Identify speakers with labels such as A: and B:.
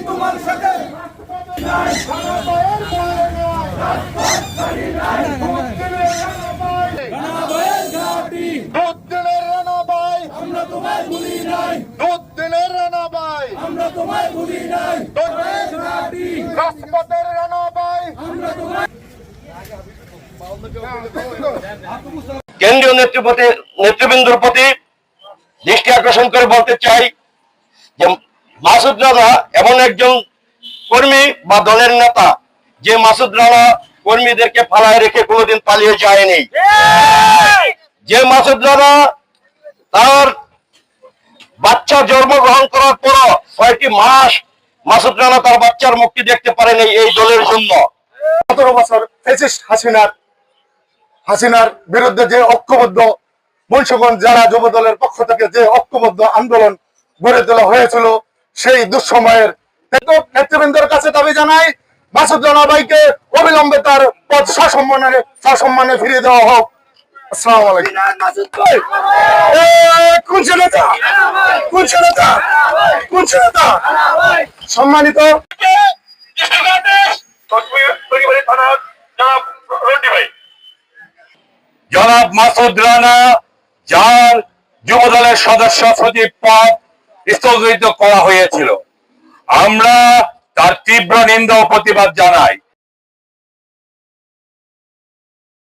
A: তোমার সাথে আমরা তোমায় ভুলি নাই, আমরা তোমায় ভুলি নাই,
B: রাজপথের রানা ভাই,
A: আমরা তোমায়
C: কেন্দ্রীয় নেতৃবৃন্দর প্রতি দৃষ্টি আকর্ষণ করে বলতে চাই যে মাসুদ রানা এমন একজন কর্মী বা দলের নেতা যে মাসুদ রানা কর্মীদেরকে ফালায় রেখে কোনোদিন পালিয়ে যায়নি। যে মাসুদ রানা তার বাচ্চা জন্মগ্রহণ করার পর 6টি মাস মাসুদ রানা তার বাচ্চার মুক্তি দেখতে পারেনি এই দলের জন্য।
B: 17 বছর ফ্যাসিস্ট হাসিনার বিরুদ্ধে যে ঐক্যবদ্ধ মুন্সিগঞ্জ জেলা যুব দলের পক্ষ থেকে যে ঐক্যবদ্ধ আন্দোলন গড়ে তোলা হয়েছিল, সেই দুঃসময়ের নেতৃবৃন্দের কাছে দাবি জানাই মাসুদ রানা ভাইকে অবিলম্বে তার পদ সসম্মানে ফিরিয়ে দেওয়া হোক। আসসালামু আলাইকুম। সম্মানিত
C: জনাব মাসুদ রানা যার যুব দলের সদস্য সচিব পদ স্থগিত করা হয়েছিল, আমরা তার তীব্র নিন্দা ও প্রতিবাদ জানাই।